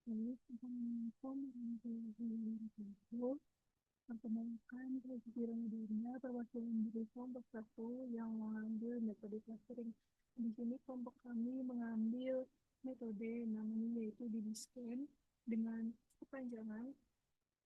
Perkenalkan, saya Siti Ramadhania, perwakilan dari kelompok satu yang mengambil metode clustering. Di sini kelompok kami mengambil metode namanya yaitu DB-Scan dengan kepanjangan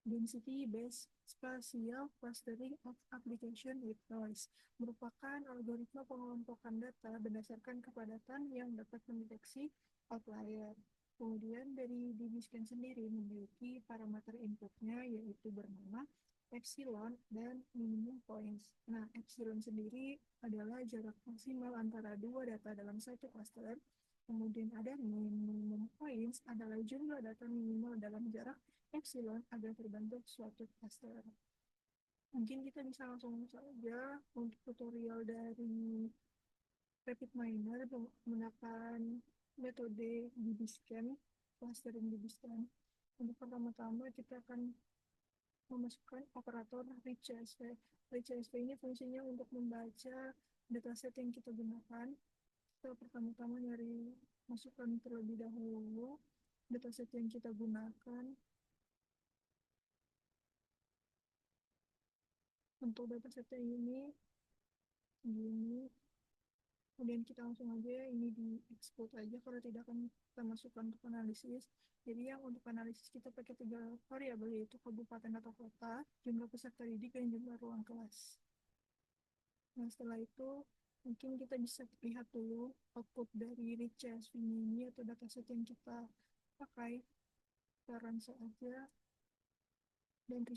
Density Based Spatial Clustering of Application with Noise, merupakan algoritma pengelompokan data berdasarkan kepadatan yang dapat mendeteksi outlier. Kemudian dari DB-Scan sendiri memiliki parameter inputnya yaitu bernama epsilon dan minimum points. Nah, epsilon sendiri adalah jarak maksimal antara dua data dalam satu cluster. Kemudian ada minimum points adalah jumlah data minimal dalam jarak epsilon agar terbentuk suatu cluster. Mungkin kita bisa langsung saja untuk tutorial dari RapidMiner menggunakan metode DB-Scan, clustering DB-Scan. Untuk pertama-tama kita akan memasukkan operator reachSV. ReachSV ini fungsinya untuk membaca dataset yang kita gunakan. Kita pertama-tama nyari masukkan terlebih dahulu dataset yang kita gunakan. Untuk datasetnya ini, kemudian kita langsung aja ini di export aja kalau tidak akan kita masukkan untuk analisis. Jadi yang untuk analisis kita pakai 3 variabel yaitu kabupaten atau kota, jumlah peserta didik, dan jumlah ruang kelas. Nah, setelah itu mungkin kita bisa lihat dulu output dari reachSV ini atau dataset yang kita pakai. Kita run saja dan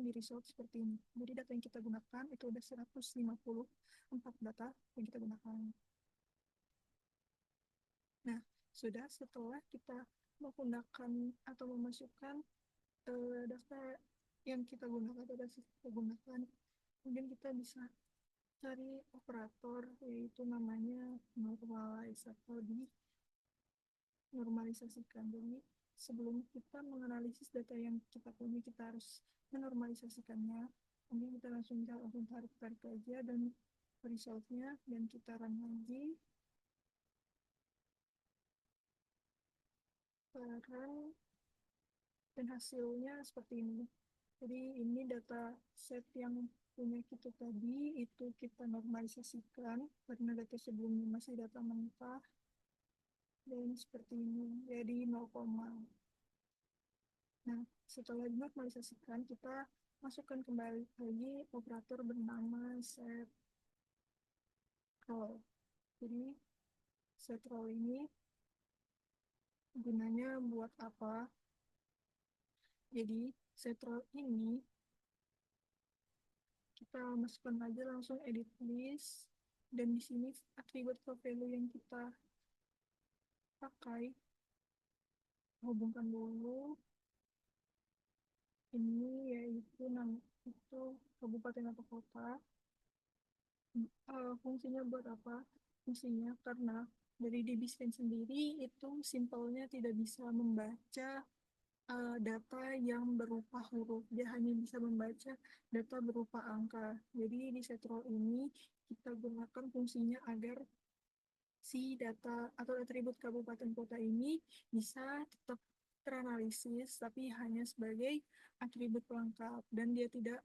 di result seperti ini. Jadi data yang kita gunakan itu ada 154 data yang kita gunakan. Nah, sudah setelah kita menggunakan atau memasukkan data yang kita gunakan atau data kita gunakan, kemudian kita bisa cari operator yaitu namanya normalize atau dinormalisasikan. Jadi sebelum kita menganalisis data yang kita punya, kita harus menormalisasikannya. Kemudian kita langsung tarik aja dan resultnya, dan kita run lagi. Run dan hasilnya seperti ini. Jadi ini data set yang punya kita tadi itu kita normalisasikan karena data sebelumnya masih data mentah, dan seperti ini jadi 0, nah setelah dinormalisasikan kita masukkan kembali lagi operator bernama set roll. Jadi set roll ini gunanya buat apa? Jadi set roll ini kita masukkan aja langsung edit list, dan di sini atribut value yang kita pakai hubungkan dulu ini yaitu itu kabupaten atau kota. Fungsinya buat apa? Fungsinya karena dari DB-Scan sendiri itu simpelnya tidak bisa membaca data yang berupa huruf, dia hanya bisa membaca data berupa angka. Jadi di setrol ini kita gunakan fungsinya agar si data atau atribut kabupaten kota ini bisa tetap teranalisis tapi hanya sebagai atribut pelengkap dan dia tidak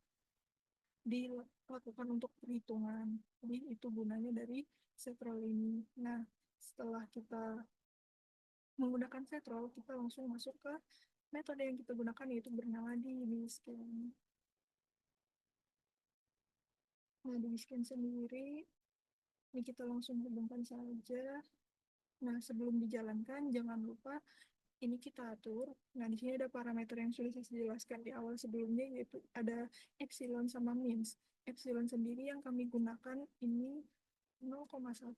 dilakukan untuk perhitungan. Jadi itu gunanya dari setrol ini. Nah, setelah kita menggunakan setrol, kita langsung masuk ke metode yang kita gunakan yaitu bernama DB-Scan. Nah, DB-Scan sendiri ini kita langsung hubungkan saja. Nah, sebelum dijalankan jangan lupa ini kita atur. Nah, di sini ada parameter yang sudah saya jelaskan di awal sebelumnya, yaitu ada epsilon sama mins. Epsilon sendiri yang kami gunakan ini 0,1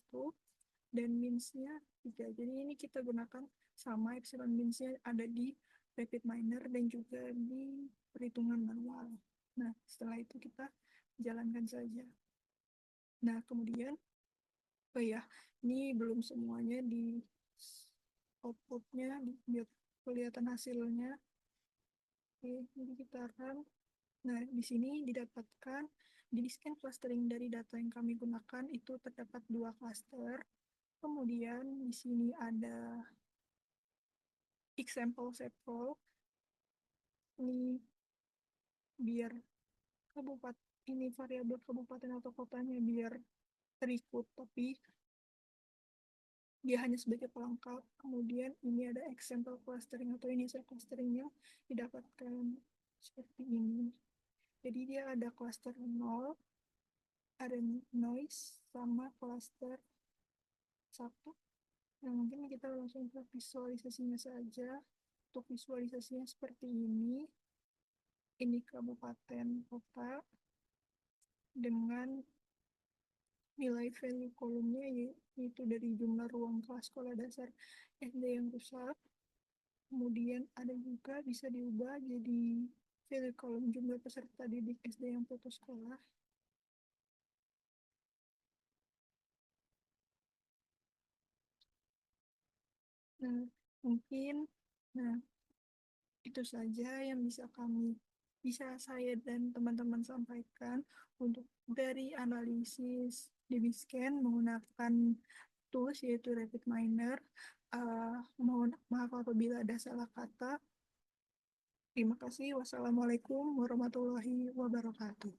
dan minsnya 3. Jadi ini kita gunakan sama epsilon minsnya ada di RapidMiner dan juga di perhitungan manual. Nah, setelah itu kita jalankan saja. Nah, kemudian, oh ya, ini belum semuanya di outputnya, biar kelihatan hasilnya. Oke, jadi kita run. Nah, di sini didapatkan di scan clustering dari data yang kami gunakan itu terdapat 2 cluster. Kemudian di sini ada example sampel ini biar kabupaten ini variabel kabupaten atau kotanya biar terikut, tapi dia hanya sebagai pelengkap. Kemudian ini ada example clustering atau initial clusteringnya didapatkan seperti ini. Jadi dia ada cluster 0, ada noise, sama cluster 1. Nah, mungkin kita langsung ke visualisasinya saja. Untuk visualisasinya seperti ini. Ini kabupaten kota dengan nilai value kolomnya yaitu dari jumlah ruang kelas sekolah dasar SD yang rusak. Kemudian ada juga bisa diubah jadi value kolom jumlah peserta didik SD yang putus sekolah. Nah, mungkin itu saja yang bisa saya dan teman-teman sampaikan untuk dari analisis DBScan menggunakan tools yaitu RapidMiner. Mohon maaf apabila ada salah kata. Terima kasih. Wassalamualaikum warahmatullahi wabarakatuh.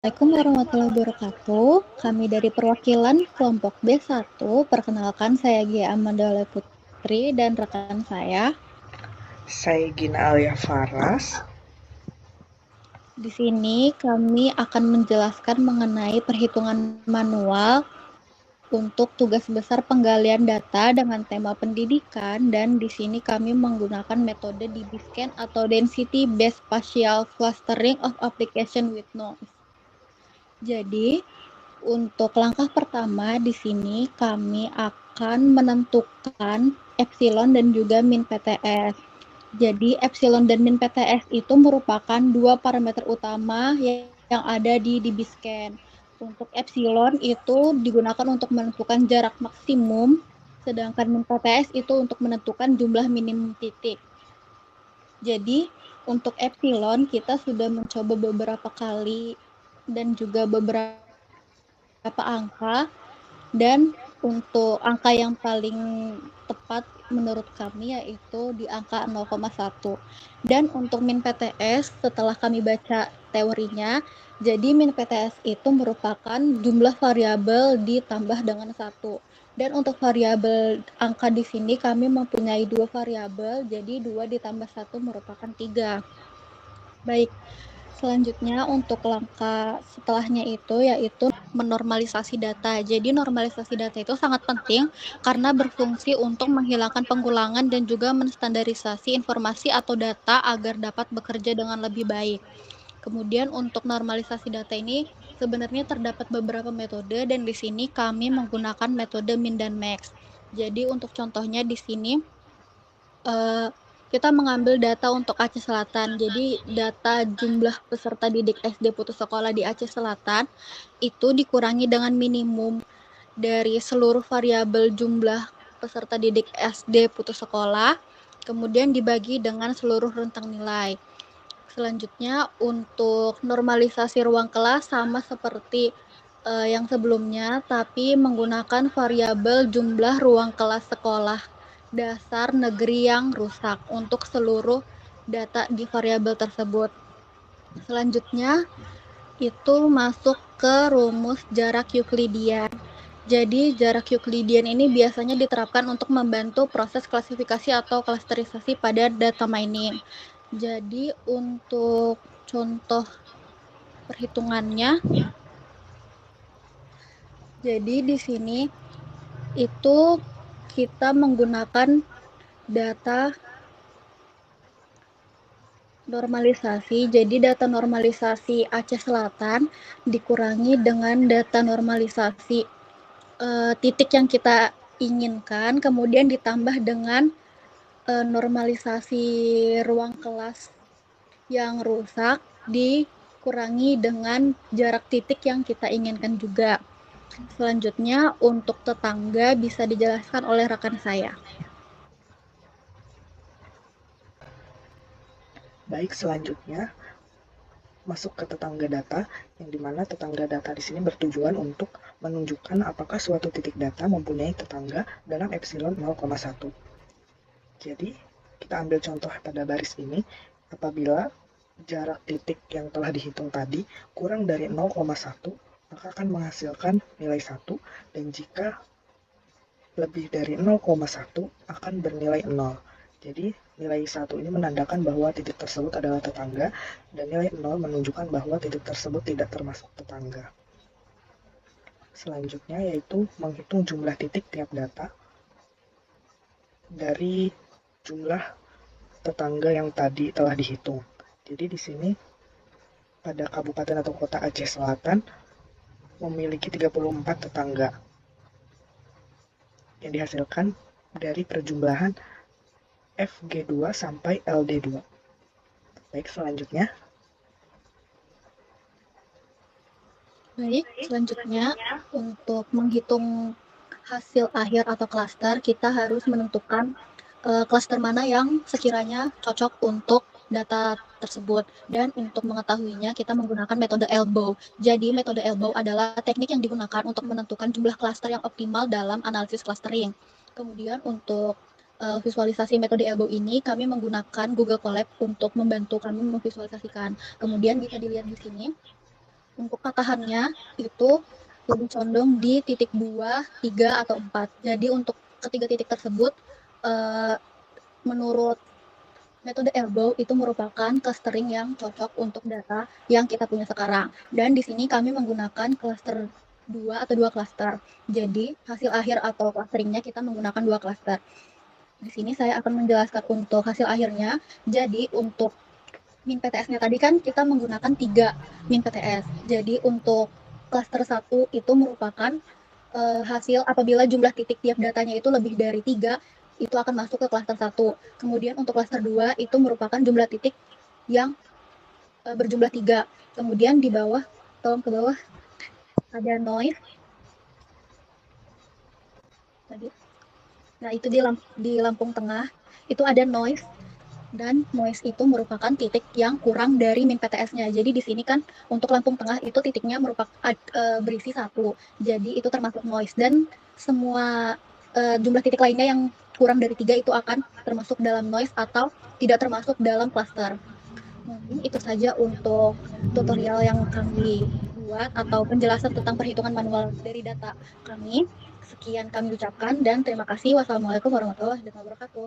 Assalamualaikum warahmatullahi wabarakatuh. Kami dari perwakilan kelompok B1, perkenalkan saya Gia Amanda Putri dan rekan saya. Saya Gina Alia Faras. Di sini kami akan menjelaskan mengenai perhitungan manual untuk tugas besar penggalian data dengan tema pendidikan, dan di sini kami menggunakan metode DBScan atau Density Based Spatial Clustering of Application with Noise. Jadi, untuk langkah pertama di sini kami akan menentukan epsilon dan juga min PTS. Jadi epsilon dan min PTS itu merupakan dua parameter utama yang ada di DBScan. Untuk epsilon itu digunakan untuk menentukan jarak maksimum, sedangkan min PTS itu untuk menentukan jumlah minimum titik. Jadi untuk epsilon kita sudah mencoba beberapa kali dan juga beberapa angka, dan untuk angka yang paling tepat menurut kami yaitu di angka 0,1. Dan untuk min PTS setelah kami baca teorinya, jadi min PTS itu merupakan jumlah variabel ditambah dengan 1. Dan untuk variabel angka di sini kami mempunyai 2 variabel, jadi 2 ditambah 1 merupakan 3. Baik, selanjutnya untuk langkah setelahnya itu yaitu menormalisasi data. Jadi normalisasi data itu sangat penting karena berfungsi untuk menghilangkan pengulangan dan juga menstandarisasi informasi atau data agar dapat bekerja dengan lebih baik. Kemudian untuk normalisasi data ini sebenarnya terdapat beberapa metode, dan di sini kami menggunakan metode min dan max. Jadi untuk contohnya di sini kita mengambil data untuk Aceh Selatan. Jadi data jumlah peserta didik SD putus sekolah di Aceh Selatan itu dikurangi dengan minimum dari seluruh variabel jumlah peserta didik SD putus sekolah, kemudian dibagi dengan seluruh rentang nilai. Selanjutnya untuk normalisasi ruang kelas sama seperti yang sebelumnya, tapi menggunakan variabel jumlah ruang kelas sekolah dasar negeri yang rusak untuk seluruh data di variabel tersebut. Selanjutnya itu masuk ke rumus jarak Euclidean. Jadi jarak Euclidean ini biasanya diterapkan untuk membantu proses klasifikasi atau klasterisasi pada data mining. Jadi untuk contoh perhitungannya, jadi di sini itu kita menggunakan data normalisasi. Jadi data normalisasi Aceh Selatan dikurangi dengan data normalisasi titik yang kita inginkan, kemudian ditambah dengan normalisasi ruang kelas yang rusak dikurangi dengan jarak titik yang kita inginkan juga. Selanjutnya untuk tetangga bisa dijelaskan oleh rekan saya. Baik, selanjutnya masuk ke tetangga data, yang dimana tetangga data di sini bertujuan untuk menunjukkan apakah suatu titik data mempunyai tetangga dalam epsilon 0,1. Jadi, kita ambil contoh pada baris ini, apabila jarak titik yang telah dihitung tadi kurang dari 0,1, maka akan menghasilkan nilai 1, dan jika lebih dari 0,1 akan bernilai 0. Jadi nilai 1 ini menandakan bahwa titik tersebut adalah tetangga, dan nilai 0 menunjukkan bahwa titik tersebut tidak termasuk tetangga. Selanjutnya yaitu menghitung jumlah titik tiap data dari jumlah tetangga yang tadi telah dihitung. Jadi di sini pada kabupaten atau kota Aceh Selatan memiliki 34 tetangga yang dihasilkan dari perjumlahan FG2 sampai LD2. Baik, selanjutnya. Baik, selanjutnya untuk menghitung hasil akhir atau klaster, kita harus menentukan klaster mana yang sekiranya cocok untuk data tersebut. Dan untuk mengetahuinya, kita menggunakan metode elbow. Jadi, metode elbow adalah teknik yang digunakan untuk menentukan jumlah klaster yang optimal dalam analisis clustering. Kemudian untuk visualisasi metode elbow ini, kami menggunakan Google Colab untuk membantu kami memvisualisasikan. Kemudian bisa dilihat di sini, untuk patahannya itu lebih condong di titik 2, 3, atau 4. Jadi untuk ketiga titik tersebut, menurut metode elbow itu merupakan clustering yang cocok untuk data yang kita punya sekarang. Dan di sini kami menggunakan cluster 2 atau 2 cluster. Jadi hasil akhir atau clusteringnya kita menggunakan 2 cluster. Di sini saya akan menjelaskan untuk hasil akhirnya. Jadi untuk min PTS-nya tadi kan kita menggunakan 3 min PTS. Jadi untuk cluster 1 itu merupakan hasil apabila jumlah titik tiap datanya itu lebih dari 3, itu akan masuk ke cluster 1. Kemudian untuk cluster 2 itu merupakan jumlah titik yang berjumlah 3. Kemudian di bawah, tolong ke bawah, ada noise. Nah, itu di Lampung Tengah, itu ada noise, dan noise itu merupakan titik yang kurang dari min PTS-nya. Jadi di sini kan untuk Lampung Tengah itu titiknya merupakan berisi 1. Jadi itu termasuk noise, dan semua jumlah titik lainnya yang kurang dari 3 itu akan termasuk dalam noise atau tidak termasuk dalam cluster. Mungkin itu saja untuk tutorial yang kami buat atau penjelasan tentang perhitungan manual dari data kami. Sekian kami ucapkan dan terima kasih. Wassalamualaikum warahmatullahi wabarakatuh.